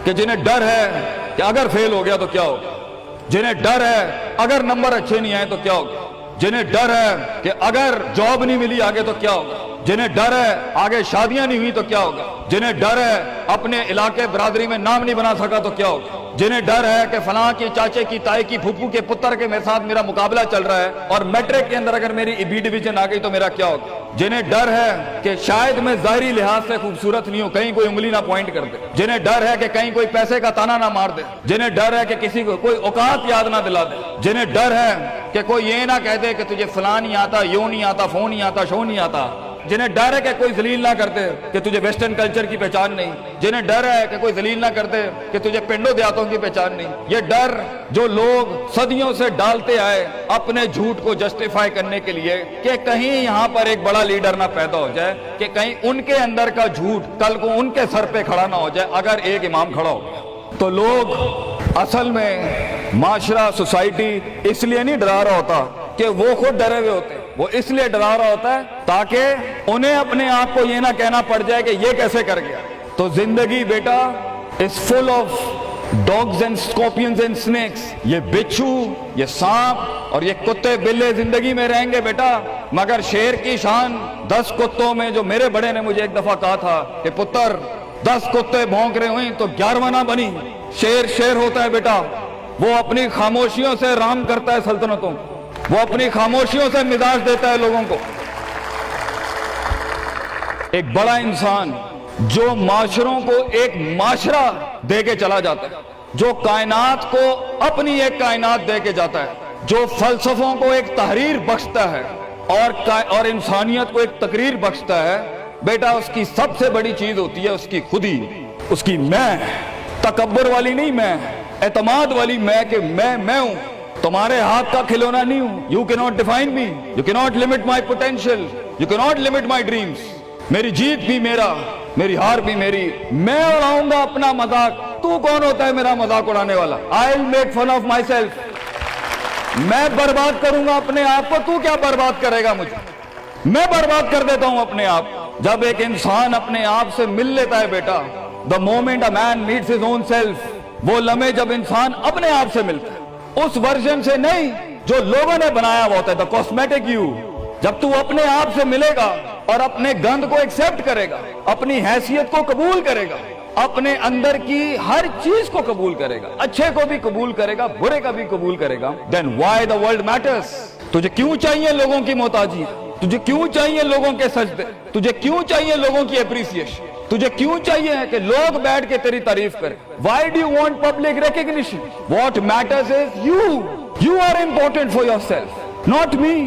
کہ جنہیں ڈر ہے کہ اگر فیل ہو گیا تو کیا ہوگا, جنہیں ڈر ہے اگر نمبر اچھے نہیں آئے تو کیا ہوگا, جنہیں ڈر ہے کہ اگر جاب نہیں ملی آگے تو کیا ہوگا, جنہیں ڈر ہے آگے شادیاں نہیں ہوئی تو کیا ہوگا, جنہیں ڈر ہے اپنے علاقے برادری میں نام نہیں بنا سکا تو کیا ہوگا, جنہیں ڈر ہے کہ فلاں کی چاچے کی تائی کی پھپھو کے پتر کے میرے ساتھ میرا مقابلہ چل رہا ہے اور میٹرک کے اندر اگر میری بی ڈویژن آ گئی تو میرا کیا ہوگا, جنہیں ڈر ہے کہ شاید میں ظاہری لحاظ سے خوبصورت نہیں ہوں, کہیں کوئی انگلی نہ پوائنٹ کر دے, جنہیں ڈر ہے کہ کہیں کوئی پیسے کا تانا نہ مار دے, جنہیں ڈر ہے کہ کسی کو کوئی اوقات یاد نہ دلا دے, جنہیں ڈر ہے کہ کوئی یہ نہ کہہ دے کہ تجھے فلاں نہیں آتا, یوں نہیں آتا, فون نہیں آتا, شو نہیں آتا, جنہیں ڈر ہے کہ کوئی ذلیل نہ کرتے کہ تجھے ویسٹرن کلچر کی پہچان نہیں, جنہیں ڈر ہے کہ کوئی ذلیل نہ کرتے کہ تجھے پنڈوں دیہاتوں کی پہچان نہیں. یہ ڈر جو لوگ صدیوں سے ڈالتے آئے اپنے جھوٹ کو جسٹیفائی کرنے کے لیے کہ کہیں یہاں پر ایک بڑا لیڈر نہ پیدا ہو جائے, کہ کہیں ان کے اندر کا جھوٹ کل کو ان کے سر پہ کھڑا نہ ہو جائے اگر ایک امام کھڑا ہو گیا. تو لوگ اصل میں معاشرہ سوسائٹی اس لیے نہیں ڈرا رہا ہوتا کہ وہ خود ڈرے ہوئے ہوتے, وہ اس لیے ڈرا رہا ہوتا ہے تاکہ انہیں اپنے آپ کو یہ نہ کہنا پڑ جائے کہ یہ کیسے کر گیا. تو زندگی بیٹا is full of dogs and scorpions and snakes. یہ بچھو, یہ سانپ اور یہ کتے بلے زندگی میں رہیں گے بیٹا, مگر شیر کی شان 10 کتوں میں, جو میرے بڑے نے مجھے ایک دفعہ کہا تھا کہ پتر 10 کتے بھونک رہے ہوئیں تو 11واں نہ بنی. شیر شیر ہوتا ہے بیٹا, وہ اپنی خاموشیوں سے رام کرتا ہے سلطنتوں, وہ اپنی خاموشیوں سے مزاج دیتا ہے لوگوں کو. ایک بڑا انسان جو معاشروں کو ایک معاشرہ دے کے چلا جاتا ہے, جو کائنات کو اپنی ایک کائنات دے کے جاتا ہے, جو فلسفوں کو ایک تحریر بخشتا ہے اور انسانیت کو ایک تقریر بخشتا ہے, بیٹا اس کی سب سے بڑی چیز ہوتی ہے اس کی خودی, اس کی میں, تکبر والی نہیں میں, اعتماد والی میں کہ میں ہوں, تمہارے ہاتھ کا کھلونا نہیں ہوں. You cannot define me, you cannot limit my potential, you cannot limit my dreams. میری جیت بھی میرا, میری ہار بھی میری, میں اڑاؤں گا اپنا مذاق, تو کون ہوتا ہے میرا مذاق اڑانے والا. I'll make fun of myself. میں برباد کروں گا اپنے آپ کو, تو کیا برباد کرے گا مجھے, میں برباد کر دیتا ہوں اپنے آپ. جب ایک انسان اپنے آپ سے مل لیتا ہے بیٹا, the moment a man meets his own self, وہ لمحے جب انسان اپنے آپ سے ملتا ہے, اس ورژن سے نہیں جو لوگوں نے بنایا ہوا ہوتا ہے, the cosmetic you. جب تو اپنے آپ سے ملے گا اور اپنے گند کو ایکسپٹ کرے گا, اپنی حیثیت کو قبول کرے گا, اپنے اندر کی ہر چیز کو قبول کرے گا, اچھے کو بھی قبول کرے گا, برے کا بھی قبول کرے گا, then why the world matters. تجھے کیوں چاہیے لوگوں کی محتاجی, تجھے کیوں چاہیے لوگوں کے سجدے, تجھے کیوں چاہیے لوگوں کی اپریسیشن, تجھے کیوں چاہیے کہ لوگ بیٹھ کے تیری تعریف کریں. Why do you want public recognition? What matters is you are important for yourself, not me.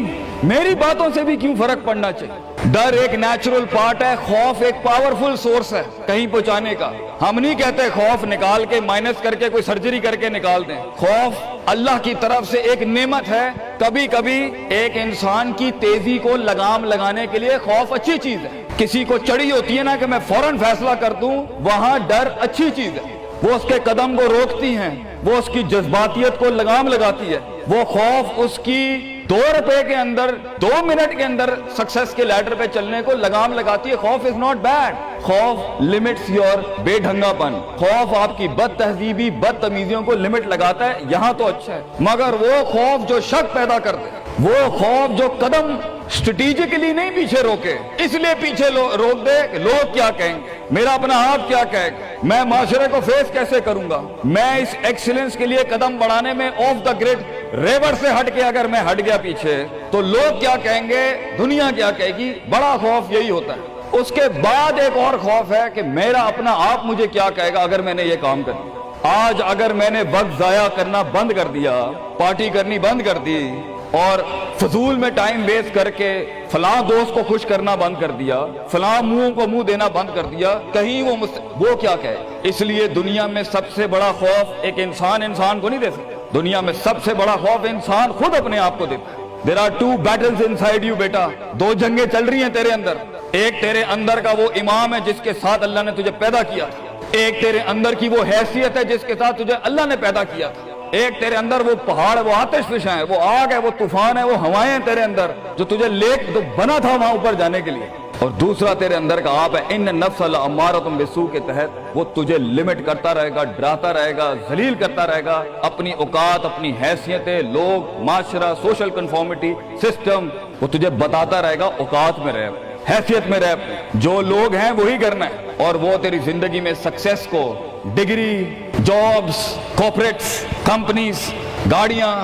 میری باتوں سے بھی کیوں فرق پڑنا چاہیے. ڈر ایک نیچرل پارٹ ہے, خوف ایک پاورفل سورس ہے کہیں پہنچانے کا. ہم نہیں کہتے خوف نکال کے مائنس کر کے کوئی سرجری کر کے نکال دیں. خوف اللہ کی طرف سے ایک نعمت ہے. کبھی کبھی ایک انسان کی تیزی کو لگام لگانے کے لیے خوف اچھی چیز ہے. کسی کو چڑھی ہوتی ہے نا کہ میں فوراً فیصلہ کر دوں, وہاں ڈر اچھی چیز ہے. وہ اس کے قدم کو روکتی ہیں, وہ اس کی جذباتیت کو لگام لگاتی ہے. وہ خوف اس کی 2 روپے کے اندر 2 منٹ کے اندر سکسس کے لیڈر پہ چلنے کو لگام لگاتی ہے. خوف از ناٹ بیڈ. خوف لمٹس یور بے ڈھنگا پن, خوف آپ کی بد تہذیبی بد تمیزیوں کو لمٹ لگاتا ہے. یہاں تو اچھا ہے, مگر وہ خوف جو شک پیدا کر دے, وہ خوف جو قدم اسٹریٹجکلی نہیں پیچھے روکے, اس لیے پیچھے روک دے کہ لوگ کیا کہیں گے, میرا اپنا آپ کیا کہے گا, میں معاشرے کو فیس کیسے کروں گا, میں اس ایکسیلنس کے لیے قدم بڑھانے میں آف دا گریڈ ریور سے ہٹ کے اگر میں ہٹ گیا پیچھے تو لوگ کیا کہیں گے, دنیا کیا کہے گی. بڑا خوف یہی ہوتا ہے. اس کے بعد ایک اور خوف ہے کہ میرا اپنا آپ مجھے کیا کہے گا اگر میں نے یہ کام کر دیا. آج اگر میں نے وقت ضائع کرنا بند کر دیا, پارٹی کرنی بند کر دی, اور فضول میں ٹائم ویسٹ کر کے فلاں دوست کو خوش کرنا بند کر دیا, فلاں منہ کو منہ دینا بند کر دیا, کہیں وہ کیا کہے. اس لیے دنیا میں سب سے بڑا خوف ایک انسان کو نہیں دے سکتا. دنیا میں سب سے بڑا خوف انسان خود اپنے آپ کو دیتا ہے. There are 2 battles inside you بیٹا, 2 جنگیں چل رہی ہیں تیرے اندر. ایک تیرے اندر کا وہ امام ہے جس کے ساتھ اللہ نے تجھے پیدا کیا تھا, ایک تیرے اندر کی وہ حیثیت ہے جس کے ساتھ تجھے اللہ نے پیدا کیا تھا, ایک تیرے اندر وہ پہاڑ, وہ آتش فشاں ہے, وہ آگ ہے, وہ طوفان ہے, وہ ہوائیں ہیں تیرے اندر جو تجھے تو بنا تھا وہاں اوپر جانے کے لیے. اور دوسرا تیرے اندر کا آپ ہے ان نفس الامارۃ بالسوء کے تحت وہ تجھے لمٹ کرتا رہے گا، ڈراتا رہے گا، ذلیل کرتا رہے گا، اپنی اوقات، اپنی حیثیتیں، لوگ، معاشرہ، سوشل کنفارمیٹی، سسٹم، وہ تجھے بتاتا رہے گا اوقات میں رہ، حیثیت میں رہ، جو لوگ ہیں وہی کرنا ہے، اور وہ تیری زندگی میں سکسیس کو، ڈگری، جابز، کارپوریٹس، کمپنیز، گاڑیاں،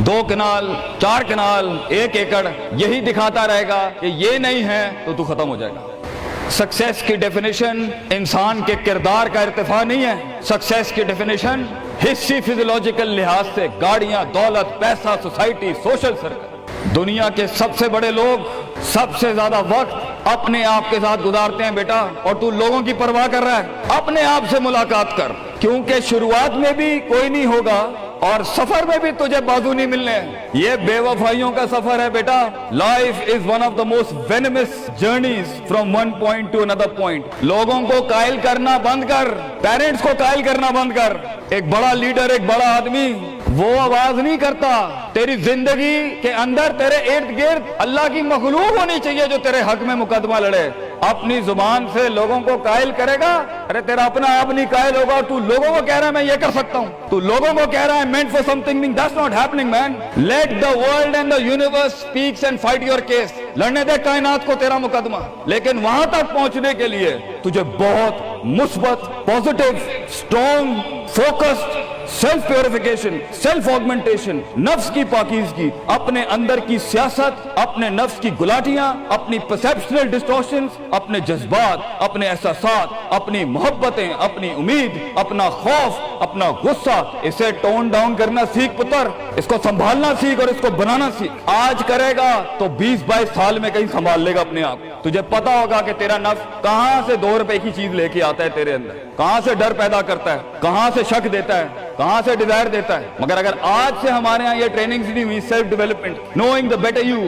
2 کنال، 4 کنال، 1 ایکڑ، یہی دکھاتا رہے گا کہ یہ نہیں ہے تو تو ختم ہو جائے گا۔ سکسیس کی ڈیفینیشن انسان کے کردار کا ارتفاع نہیں ہے، سکسیس کی ڈیفینیشن حصی فزیولوجیکل لحاظ سے گاڑیاں، دولت، پیسہ، سوسائٹی، سوشل سرکل۔ دنیا کے سب سے بڑے لوگ سب سے زیادہ وقت اپنے آپ کے ساتھ گزارتے ہیں بیٹا، اور تو لوگوں کی پرواہ کر رہا ہے، اپنے آپ سے ملاقات کر، کیونکہ شروعات میں بھی کوئی نہیں ہوگا اور سفر میں بھی تجھے بازو نہیں ملنے ہیں۔ یہ بے وفائیوں کا سفر ہے بیٹا۔ Life is one of the most venomous journeys from one point to another point. لوگوں کو قائل کرنا بند کر، پیرنٹس کو قائل کرنا بند کر۔ ایک بڑا لیڈر، ایک بڑا آدمی وہ آواز نہیں کرتا، تیری زندگی کے اندر تیرے ارد گرد اللہ کی مخلوق ہونی چاہیے جو تیرے حق میں مقدمہ لڑے۔ اپنی زبان سے لوگوں کو قائل کرے گا، ارے تیرا اپنا آپ نہیں قائل ہوگا، تو لوگوں کو کہہ رہا ہے میں یہ کر سکتا ہوں، تو لوگوں کو کہہ رہا ہے meant for something, that's not happening man. Let the world and the universe speaks and fight your case. لڑنے دے کائنات کو تیرا مقدمہ، لیکن وہاں تک پہنچنے کے لیے تجھے بہت مثبت، positive, strong, focused, self purification, self augmentation, نفس کی پاکیزگی، اپنے اندر کی سیاست، اپنے نفس کی گلاٹیاں، اپنی پرسیپشنل ڈسٹورشنز، اپنے جذبات، اپنے احساسات، اپنی محبتیں، اپنی امید، اپنا خوف، اپنا غصہ، اسے ٹون ڈاؤن کرنا سیکھ پتر، اس کو سنبھالنا سیکھ اور اس کو بنانا سیکھ۔ آج کرے گا تو 20-22 سال میں کہیں سنبھال لے گا اپنے آپ۔ تجھے پتا ہوگا کہ تیرا نفس کہاں سے 2 روپے کی چیز لے کے آتا ہے تیرے اندر، کہاں سے ڈر پیدا کرتا ہے، کہاں سے شک دیتا ہے، کہاں سے ڈیزائر دیتا ہے۔ مگر اگر آج سے ہمارے ہاں یہ ٹریننگز نہیں ہوئی، self development, knowing the better you,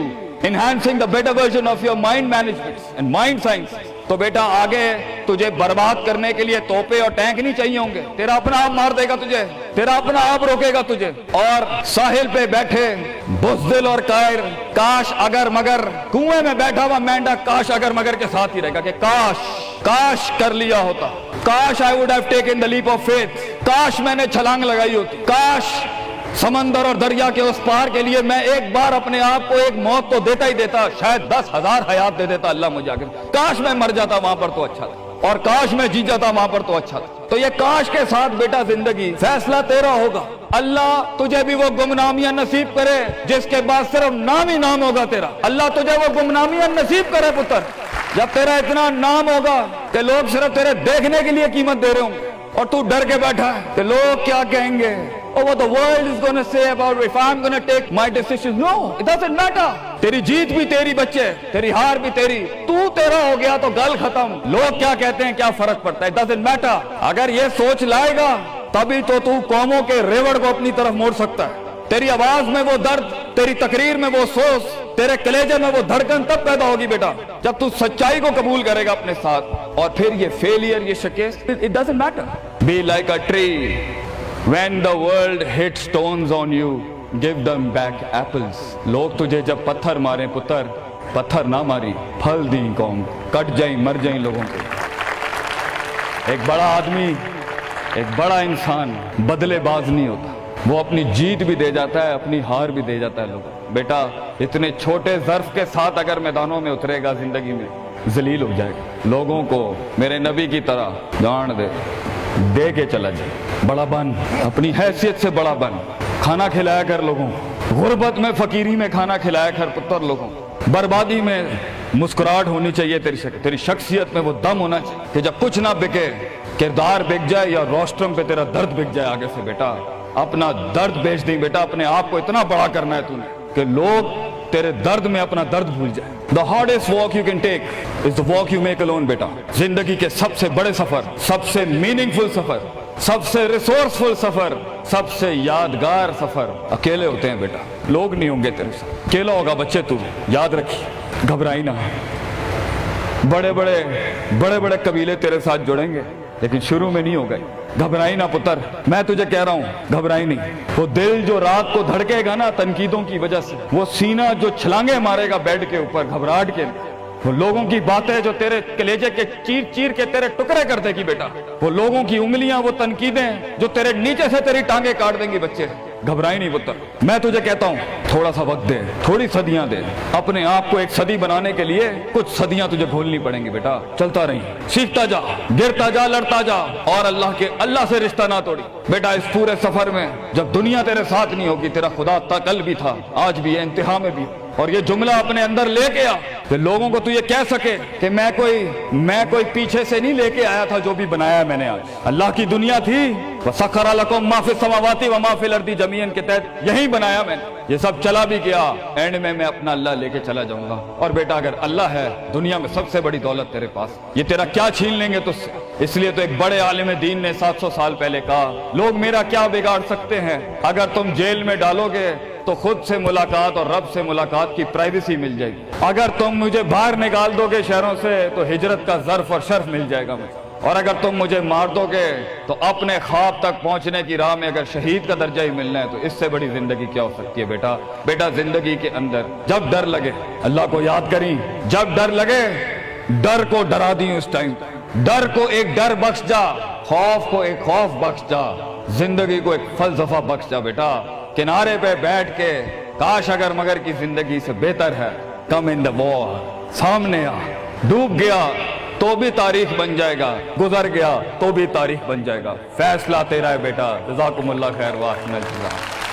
enhancing the better version of your mind management and mind science, تو بیٹا آگے تجھے برباد کرنے کے لیے توپے اور ٹینک نہیں چاہیے ہوں گے، تیرا اپنا آپ مار دے گا تجھے، تیرا اپنا آپ روکے گا تجھے۔ اور ساحل پہ بیٹھے بزدل اور قائر، کاش اگر مگر، کنویں میں بیٹھا ہوا مینڈک کاش اگر مگر کے ساتھ ہی رہے گا کہ کاش کر لیا ہوتا، کاش I would have taken the leap of faith، کاش میں نے چھلانگ لگائی ہوتی، کاش سمندر اور دریا کے اس پار کے لیے میں ایک بار اپنے آپ کو ایک موت تو دیتا ہی دیتا، شاید 10,000 حیات دے دیتا اللہ مجھے، کاش میں مر جاتا وہاں پر تو اچھا تھا، اور کاش میں جی جاتا وہاں پر تو اچھا تھا۔ تو یہ کاش کے ساتھ بیٹا زندگی، فیصلہ تیرا ہوگا۔ اللہ تجھے بھی وہ گمنامیاں نصیب کرے جس کے بعد صرف نام ہی نام ہوگا تیرا، اللہ تجھے وہ گمنامیاں نصیب کرے پتر، جب تیرا اتنا نام ہوگا کہ لوگ صرف تیرے دیکھنے کے لیے قیمت دے رہے ہوں گے، اور تو ڈر کے بیٹھا ہے کہ لوگ کیا کہیں گے، or what the world is going to say about if I'm going to take my decisions. No, it doesn't matter. تیری جیت بھی تیری بچے، تیری ہار بھی تیری، تو تیرا ہو گیا تو گل ختم، لوگ کیا کہتے ہیں کیا فرق پڑتا ہے، it doesn't matter۔ اگر یہ سوچ لائے گا تبھی تو قوموں کے ریوڑ کو اپنی طرف موڑ سکتا ہے۔ تیری آواز میں وہ درد، تیری تقریر میں وہ سوز، تیرے کلیجے میں وہ دھڑکن تب پیدا ہوگی بیٹا جب تو سچائی کو قبول کرے گا اپنے ساتھ، اور پھر یہ فیلئر، یہ شکست، it doesn't matter۔ Be like a tree when the world hits stones on you, give them back apples۔ لوگ تجھے جب پتھر ماریں پتر، پتھر نہ ماری، پھل دیں قوم، کٹ جائیں مر جائیں لوگوں کے۔ ایک بڑا آدمی، ایک بڑا انسان بدلے باز نہیں ہوتا، وہ اپنی جیت بھی دے جاتا ہے، اپنی ہار بھی دے جاتا ہے لوگوں۔ بیٹا اتنے چھوٹے ظرف کے ساتھ اگر میدانوں میں اترے گا زندگی میں، ذلیل ہو جائے گا، لوگوں کو میرے نبی کی طرح جان دے کے چلا جائے، بڑا بن، اپنی حیثیت سے بڑا بن، کھانا کھلایا کر لوگوں، غربت میں فقیری میں کھانا کھلایا کر پتر لوگوں، بربادی میں مسکراہٹ ہونی چاہیے تیری شخصیت میں وہ دم ہونا چاہیے کہ جب کچھ نہ بکے، کردار بک جائے یا روسٹرم پہ تیرا درد بک جائے آگے سے، بیٹا اپنا درد بیچ دیں بیٹا، اپنے آپ کو اتنا بڑا کرنا ہے تو نے کہ لوگ تیرے درد میں اپنا درد بھول جائے۔ The hardest walk you can take is the walk you make alone بیٹا۔ زندگی کے سب سے بڑے سفر، سب سے میننگ فل سفر، سب سے ریسورسفل سفر، سب سے یادگار سفر اکیلے ہوتے ہیں بیٹا، لوگ نہیں ہوں گے تیرے ساتھ، اکیلا ہوگا بچے تو، یاد رکھیے، گھبرائی نہ۔ بڑے بڑے قبیلے تیرے ساتھ جڑیں گے لیکن شروع میں نہیں ہو گئے، گھبرائی نہ پتر، میں تجھے کہہ رہا ہوں گھبرائی نہیں۔ وہ دل جو رات کو دھڑکے گا نا تنقیدوں کی وجہ سے، وہ سینہ جو چھلانگے مارے گا بیڈ کے اوپر گھبراہٹ کے، وہ لوگوں کی باتیں جو تیرے کلیجے کے چیر چیر کے تیرے ٹکڑے کر دے گی بیٹا، وہ لوگوں کی انگلیاں، وہ تنقیدیں جو تیرے نیچے سے تیری ٹانگیں کاٹ دیں گی بچے، گھبرائی نہیں پتر۔ میں تجھے کہتا ہوں تھوڑا سا وقت دے، تھوڑی صدیاں دے، اپنے آپ کو ایک صدی بنانے کے لیے کچھ صدیاں تجھے گھولنی پڑیں گی بیٹا، چلتا رہی، سیکھتا جا، گرتا جا، لڑتا جا، اور اللہ سے رشتہ نہ توڑی بیٹا۔ اس پورے سفر میں جب دنیا تیرے ساتھ نہیں ہوگی، تیرا خدا تھا، کل بھی تھا، آج بھی ہے، انتہا میں بھی، اور یہ جملہ اپنے اندر لے کے آ کہ لوگوں کو تو یہ کہہ سکے کہ میں کوئی پیچھے سے نہیں لے کے آیا تھا، جو بھی بنایا میں نے آج اللہ کی دنیا تھی، وَسَخَّرَ لَكُم مَّا فِي السَّمَاوَاتِ وَمَا فِي الْأَرْضِ جَمِيعًا کے تحت یہی بنایا میں نے، یہ سب چلا بھی گیا، اینڈ میں اپنا اللہ لے کے چلا جاؤں گا۔ اور بیٹا اگر اللہ ہے دنیا میں سب سے بڑی دولت تیرے پاس، یہ تیرا کیا چھین لیں گے تجھ سے؟ اس لیے تو ایک بڑے عالم دین نے 700 سال پہلے کہا، لوگ میرا کیا بگاڑ سکتے ہیں؟ اگر تم جیل میں ڈالو گے تو خود سے ملاقات اور رب سے ملاقات کی پرائیویسی مل جائے گی، اگر تم مجھے باہر نکال دو گے شہروں سے تو ہجرت کا ظرف اور شرف مل جائے گا مجھے، اور اگر تم مجھے مار دو گے تو اپنے خواب تک پہنچنے کی راہ میں اگر شہید کا درجہ ہی ملنا ہے تو اس سے بڑی زندگی کیا ہو سکتی ہے بیٹا؟ بیٹا زندگی کے اندر جب ڈر لگے اللہ کو یاد کریں، جب ڈر لگے ڈر کو ڈرا دیں، اس ٹائم ڈر کو ایک ڈر بخش جا، خوف کو ایک خوف بخش جا، زندگی کو ایک فلسفہ بخش جا بیٹا۔ کنارے پہ بیٹھ کے کاش اگر مگر کی زندگی سے بہتر ہے، کم ان دا وار، سامنے آ، ڈوب گیا تو بھی تاریخ بن جائے گا، گزر گیا تو بھی تاریخ بن جائے گا، فیصلہ تیرا ہے بیٹا۔ جزاکم اللہ خیر، واحسن الجزا۔